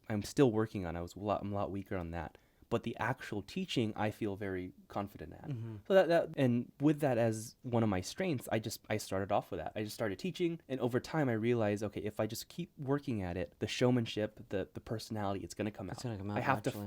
I'm still working on. I'm a lot weaker on that. But the actual teaching, I feel very confident at. Mm-hmm. So that and with that as one of my strengths, I started off with that. I just started teaching, and over time, I realized, okay, if I just keep working at it, the showmanship, the personality, it's gonna come out. It's gonna come out.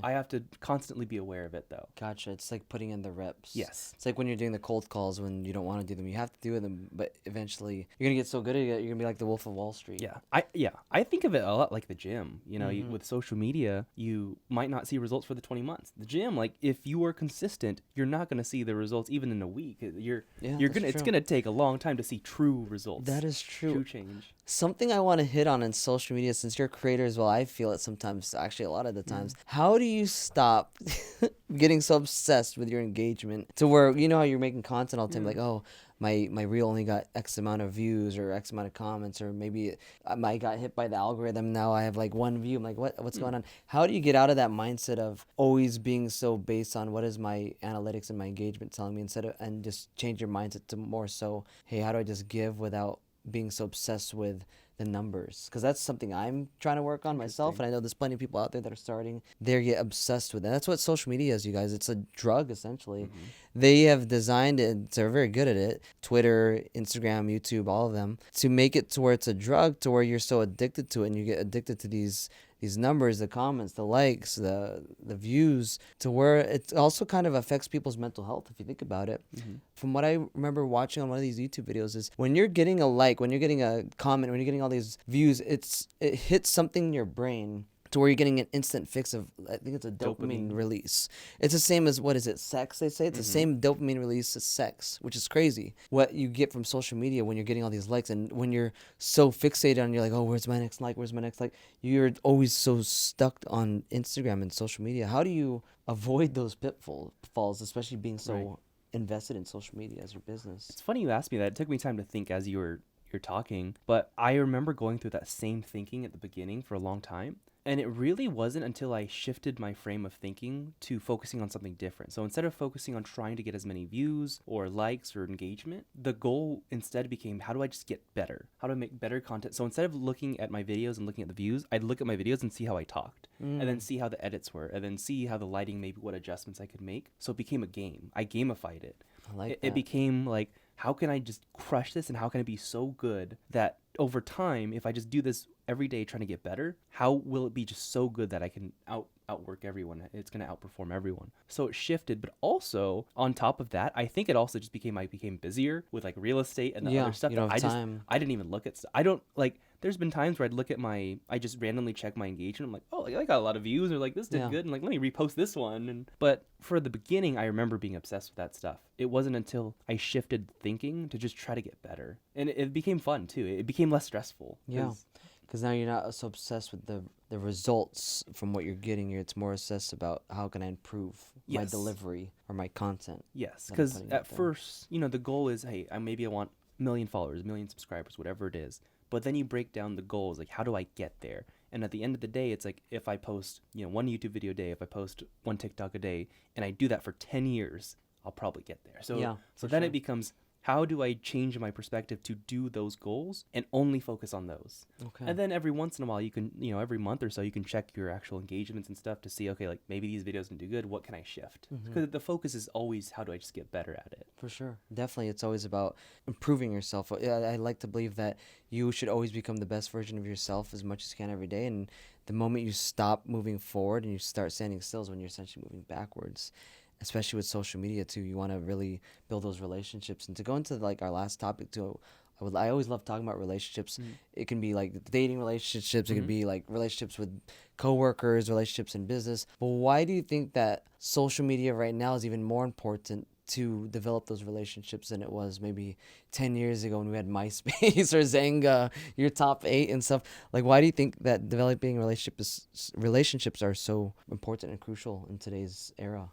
I have to constantly be aware of it, though. Gotcha. It's like putting in the reps. Yes. It's like when you're doing the cold calls when you don't want to do them. You have to do them, but eventually you're gonna get so good at it. You're gonna be like the Wolf of Wall Street. I think of it a lot like the gym. You know, Mhm. with social media, you might not see results for the 20 months. The gym, like if you are consistent, you're not going to see the results even in a week. You're that's gonna it's true. going to take a long time to see true results. That is true. True change. Something I want to hit on in social media, since you're a creator as well, I feel it sometimes, actually a lot of the times. How do you stop getting so obsessed with your engagement to where, you know how you're making content all the time, like, oh, my reel only got X amount of views or X amount of comments, or maybe I got hit by the algorithm, now I have like 1 view. I'm like, what's going on? How do you get out of that mindset of always being so based on what is my analytics and my engagement telling me, and just change your mindset to more so, hey, how do I just give without being so obsessed with the numbers, because that's something I'm trying to work on myself, Interesting. and I know there's plenty of people out there that are starting. They get obsessed with it. And that's what social media is, you guys. It's a drug essentially. Mm-hmm. They have designed it. They're very good at it. Twitter, Instagram, YouTube, all of them, to make it to where it's a drug, to where you're so addicted to it, and you get addicted to these numbers, the comments, the likes, the views, to where it also kind of affects people's mental health if you think about it. Mm-hmm. From what I remember watching on one of these YouTube videos is when you're getting a like, when you're getting a comment, when you're getting all these views, it hits something in your brain to where you're getting an instant fix of, I think it's a dopamine release. It's the same as, what is it, sex, they say? It's the Mm-hmm. same dopamine release as sex, which is crazy. What you get from social media when you're getting all these likes, and when you're so fixated on, you're like, oh, where's my next like, where's my next like? You're always so stuck on Instagram and social media. How do you avoid those pitfalls, especially being so Right. invested in social media as your business? It's funny you asked me that. It took me time to think as you're talking, but I remember going through that same thinking at the beginning for a long time. And it really wasn't until I shifted my frame of thinking to focusing on something different. So instead of focusing on trying to get as many views or likes or engagement, the goal instead became, how do I just get better? How do I make better content? So instead of looking at my videos and looking at the views, I'd look at my videos and see how I talked, and then see how the edits were, and then see how the lighting, maybe what adjustments I could make. So it became a game. I gamified it. I like It that. became like, how can I just crush this, and how can I be so good that over time, if I just do this every day trying to get better, how will it be just so good that I can outwork everyone? It's going to outperform everyone. So it shifted, but also on top of that, I think it also just became, I became busier with like real estate and the Yeah, other stuff you that don't have time. I didn't even look at stuff. There's been times where I'd look at I just randomly check my engagement. I'm like, oh, like, I got a lot of views, or like this did Yeah. good, and like let me repost this one. But for the beginning, I remember being obsessed with that stuff. It wasn't until I shifted thinking to just try to get better, and it became fun too. It became less stressful. Yeah. Because now you're not so obsessed with the results from what you're getting. It's more obsessed about how can I improve my Yes. delivery or my content. Yes, that I'm because putting at out there. first, the goal is, hey, maybe I want a million followers, a million subscribers, whatever it is. But then you break down the goals, like how do I get there? And at the end of the day, it's like if I post, one YouTube video a day, if I post one TikTok a day, and I do that for 10 years, I'll probably get there. So Yeah, so for then sure. it becomes, how do I change my perspective to do those goals and only focus on those? Okay. And then every once in a while, you can, every month or so, you can check your actual engagements and stuff to see, okay, like maybe these videos can do good. What can I shift? Because the focus is always, how do I just get better at it? For sure. Definitely. It's always about improving yourself. I like to believe that you should always become the best version of yourself as much as you can every day. And the moment you stop moving forward and you start standing still is when you're essentially moving backwards. Especially with social media too, you want to really build those relationships. And to go into like our last topic too, I always love talking about relationships. It can be like dating relationships. It could be like relationships with coworkers, relationships in business. But why do you think that social media right now is even more important to develop those relationships than it was maybe 10 years ago when we had MySpace or Zanga, your top 8 and stuff? Like, why do you think that developing relationships are so important and crucial in today's era?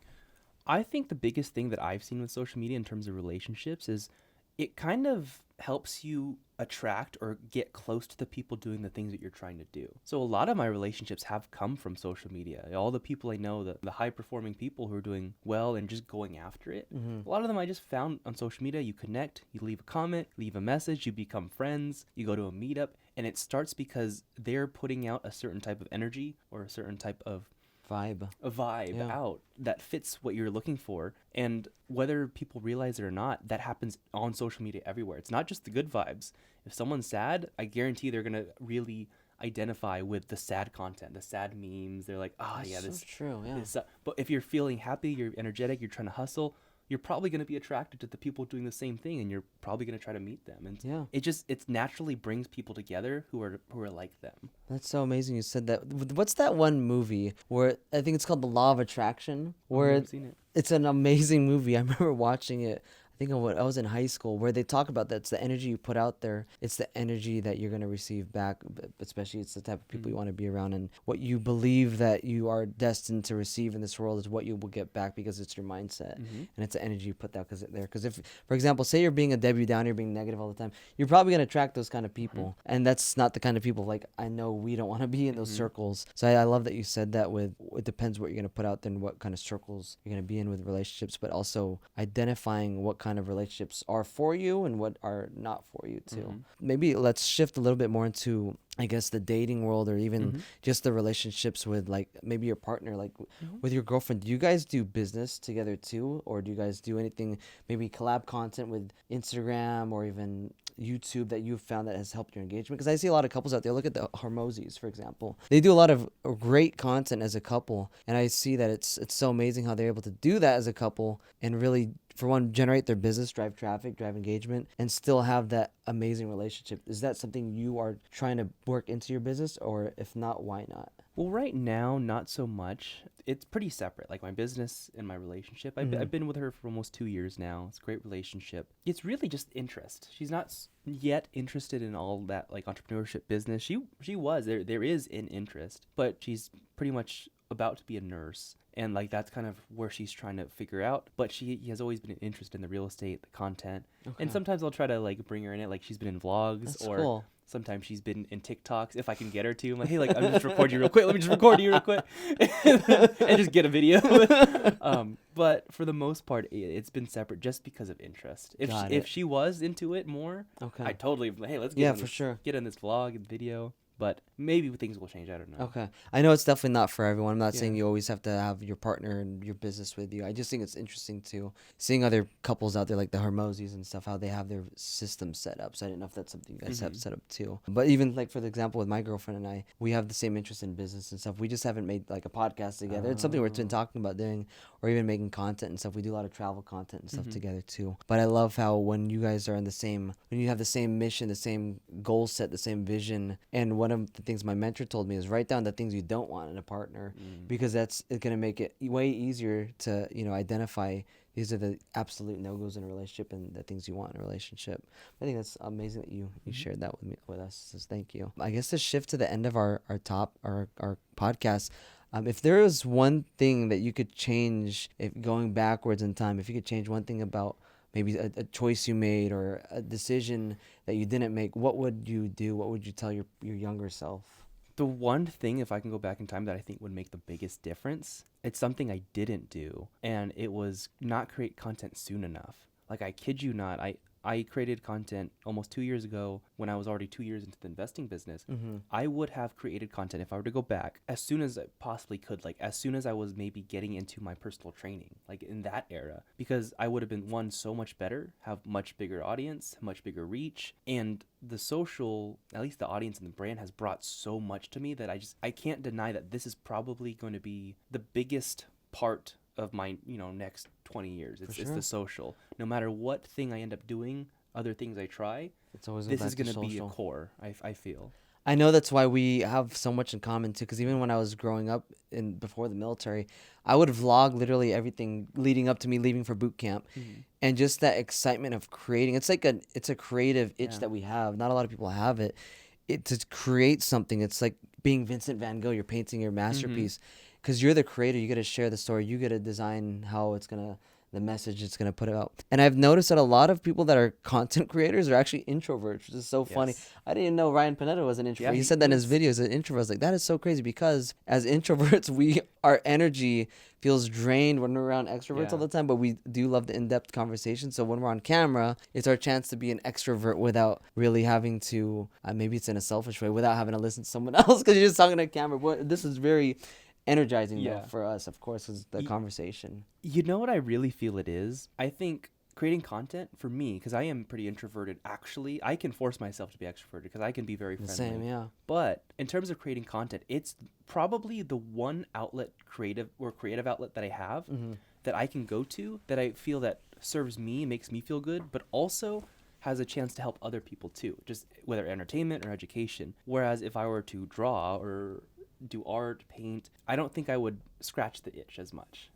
I think the biggest thing that I've seen with social media in terms of relationships is it kind of helps you attract or get close to the people doing the things that you're trying to do. So a lot of my relationships have come from social media. All the people I know, the high performing people who are doing well and just going after it, a lot of them I just found on social media. You connect, you leave a comment, leave a message, you become friends, you go to a meetup, and it starts because they're putting out a certain type of energy or a certain type of Vibe. a vibe Yeah. out that fits what you're looking for. And whether people realize it or not, that happens on social media everywhere. It's not just the good vibes. If someone's sad, I guarantee they're going to really identify with the sad content, the sad memes. They're like, That's yeah, so this, true. Yeah. this. But if you're feeling happy, you're energetic, you're trying to hustle, you're probably going to be attracted to the people doing the same thing, and you're probably going to try to meet them. And Yeah. it naturally brings people together who are like them. That's so amazing you said that. What's that one movie where I think it's called The Law of Attraction? I've Where never seen it. it's an amazing movie. I remember watching it. I think I was in high school, where they talk about that. It's the energy you put out there. It's the energy that you're going to receive back, especially it's the type of people you want to be around, and what you believe that you are destined to receive in this world is what you will get back, because it's your mindset and it's the energy you put out there. Because if, for example, say you're being a Debbie Downer, you're being negative all the time, you're probably going to attract those kind of people. And that's not the kind of people, like, I know we don't want to be in those circles. So I love that you said that with, it depends what you're going to put out there and what kind of circles you're going to be in with relationships, but also identifying what kind of relationships are for you and what are not for you too. Mm-hmm. Maybe let's shift a little bit more into, I guess, the dating world, or even Mm-hmm. just the relationships with, like, maybe your partner, like Mm-hmm. with your girlfriend. Do you guys do business together too, or do you guys do anything, maybe collab content with Instagram or even YouTube that you've found that has helped your engagement? Because I see a lot of couples out there. Look at the Hormozis, for example. They do a lot of great content as a couple, and I see that it's so amazing how they're able to do that as a couple and really, for one, generate their business, drive traffic, drive engagement, and still have that amazing relationship. Is that something you are trying to work into your business, or if not, why not? Well, right now, not so much. It's pretty separate. Like my business and my relationship. I've been with her for almost 2 years now. It's a great relationship. It's really just interest. She's not yet interested in all that like entrepreneurship business. She was there is an interest, but she's pretty much about to be a nurse. And like that's kind of where she's trying to figure out. But she has always been interested in the real estate, the content, and sometimes I'll try to like bring her in it. Like she's been in vlogs, That's or cool. sometimes she's been in TikToks if I can get her to. I'm like, hey, like I'm just recording you real quick. Let me just record you real quick, and just get a video. But for the most part, it's been separate just because of interest. If she was into it more, Okay. I totally hey, let's Yeah, in for this, sure. get in this vlog and video. But maybe things will change. I don't know. Okay. I know it's definitely not for everyone. I'm not Yeah. saying you always have to have your partner and your business with you. I just think it's interesting too, seeing other couples out there like the Hermosis and stuff, how they have their system set up. So I didn't know if that's something you guys have set up too. But even like for the example with my girlfriend and I, we have the same interest in business and stuff. We just haven't made like a podcast together. It's something we've been talking about doing, or even making content and stuff. We do a lot of travel content and stuff together too. But I love how when you guys are in the same, when you have the same mission, the same goal set, the same vision. And one of the things my mentor told me is write down the things you don't want in a partner, because that's going to make it way easier to, identify these are the absolute no-goes in a relationship and the things you want in a relationship. I think that's amazing that you shared that with us. So thank you. I guess to shift to the end of our podcast, if there was one thing that you could change, if going backwards in time, if you could change one thing about maybe a choice you made or a decision that you didn't make, what would you do? What would you tell your younger self? The one thing, if I can go back in time, that I think would make the biggest difference, it's something I didn't do, and it was not create content soon enough. Like, I kid you not, I created content almost 2 years ago when I was already 2 years into the investing business. I would have created content if I were to go back as soon as I possibly could, like as soon as I was maybe getting into my personal training, like in that era, because I would have been, one, so much better, have much bigger audience, much bigger reach, and the social, at least the audience and the brand has brought so much to me that I can't deny that this is probably going to be the biggest part of my next 20 years. It's the social. No matter what thing I end up doing, other things I try, It's always this is going to be a core. I feel. I know that's why we have so much in common too. Because even when I was growing up before the military, I would vlog literally everything leading up to me leaving for boot camp, and just that excitement of creating. It's like it's a creative itch that we have. Not a lot of people have it. To create something. It's like being Vincent Van Gogh. You're painting your masterpiece. Because you're the creator, you got to share the story. You got to design how it's going to, the message it's going to put out. And I've noticed that a lot of people that are content creators are actually introverts, which is so funny. I didn't even know Ryan Panetta was an introvert. Yeah, he said that in his videos, an introvert. I was like, that is so crazy, because as introverts, our energy feels drained when we're around extroverts all the time, but we do love the in-depth conversation. So when we're on camera, it's our chance to be an extrovert without really having to, maybe it's in a selfish way, without having to listen to someone else, because you're just talking to camera. But this is very energizing though, for us, of course, is the conversation. You know what I really feel it is? I think creating content for me, because I am pretty introverted, actually, I can force myself to be extroverted because I can be very friendly. Same, yeah. But in terms of creating content, it's probably the one creative outlet that I have that I can go to, that I feel that serves me, makes me feel good, but also has a chance to help other people too, just whether entertainment or education. Whereas if I were to draw or do art, paint, I don't think I would scratch the itch as much.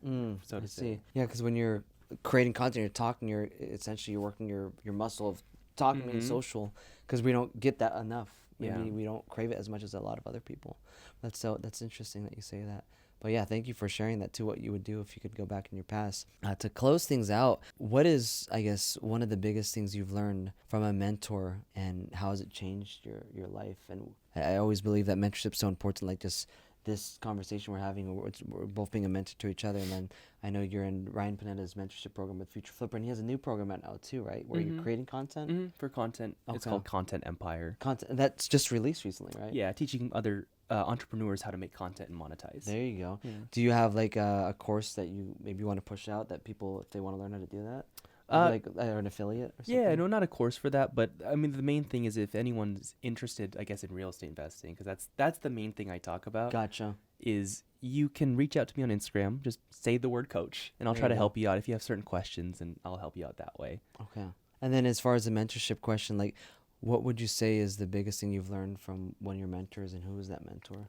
So to say. Yeah, because when you're creating content, you're talking, you're working your muscle of talking and social, because we don't get that enough. Maybe we don't crave it as much as a lot of other people. That's interesting that you say that. But yeah, thank you for sharing that too, what you would do if you could go back in your past. To close things out, what is, I guess, one of the biggest things you've learned from a mentor, and how has it changed your life? And I always believe that mentorship is so important, like just this conversation we're having, we're both being a mentor to each other. And then I know you're in Ryan Panetta's mentorship program with Future Flipper, and he has a new program out now too, right? Where you're creating content. For content. It's Okay. called Content Empire. Content that's just released recently, right? Yeah, teaching other entrepreneurs how to make content and monetize. There you go. Yeah. Do you have like a course that you maybe want to push out that people, if they want to learn how to do that, or an affiliate or something? Yeah, no, not a course for that, but I mean the main thing is if anyone's interested, I guess, in real estate investing, because that's the main thing I talk about. Gotcha. Is you can reach out to me on Instagram, just say the word coach, and I'll There try you to go. help you out if you have certain questions, and I'll help you out that way. Okay. And then as far as the mentorship question, like, what would you say is the biggest thing you've learned from one of your mentors, and who is that mentor?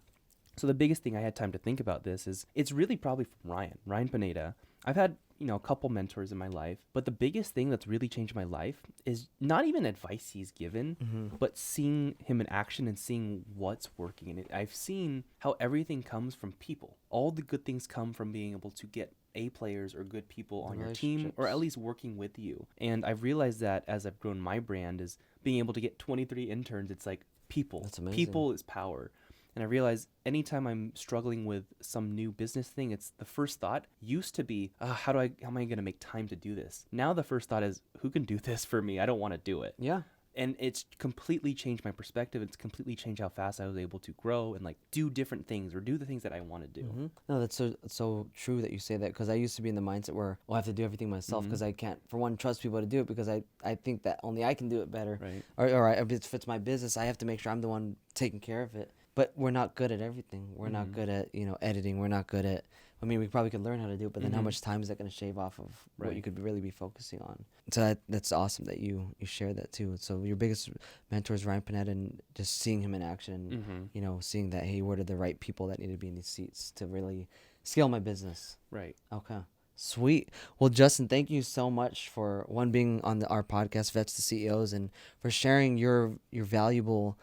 So the biggest thing I had time to think about this is it's really probably from Ryan Pineda. I've had, a couple mentors in my life, but the biggest thing that's really changed my life is not even advice he's given, but seeing him in action and seeing what's working in it. I've seen how everything comes from people. All the good things come from being able to get A players or good people on your team, or at least working with you. And I've realized that as I've grown my brand is being able to get 23 interns. It's like people. That's amazing. People is power. And I realize anytime I'm struggling with some new business thing, it's the first thought used to be, how am I going to make time to do this? Now the first thought is, who can do this for me? I don't want to do it. Yeah. And it's completely changed my perspective. It's completely changed how fast I was able to grow and like do different things or do the things that I want to do. No, that's so true that you say that, because I used to be in the mindset where, I have to do everything myself because I can't, for one, trust people to do it, because I think that only I can do it better. Right. Or if it's my business, I have to make sure I'm the one taking care of it. But we're not good at everything. We're not good at, editing. We're not good at, we probably could learn how to do it, but then how much time is that going to shave off of what you could really be focusing on? So that's awesome that you share that too. So your biggest mentor is Ryan Panetta, and just seeing him in action, seeing that, hey, what are the right people that need to be in these seats to really scale my business? Right. Okay. Sweet. Well, Justin, thank you so much for being on our podcast, Vets to CEOs, and for sharing your valuable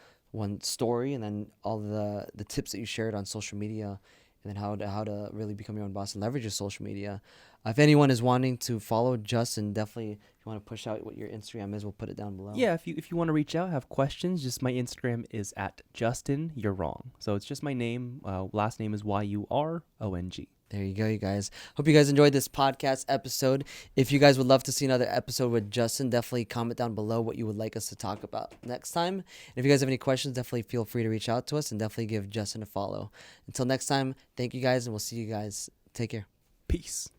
story, and then all the tips that you shared on social media, and then how to really become your own boss and leverage your social media. If anyone is wanting to follow Justin, definitely, if you want to push out what your Instagram is, we'll put it down below. Yeah, if you want to reach out, have questions, just my Instagram is at Justin You're Wrong. So it's just my name. Last name is YURONG. There you go, you guys. Hope you guys enjoyed this podcast episode. If you guys would love to see another episode with Justin, definitely comment down below what you would like us to talk about next time. And if you guys have any questions, definitely feel free to reach out to us, and definitely give Justin a follow. Until next time, thank you guys, and we'll see you guys. Take care. Peace.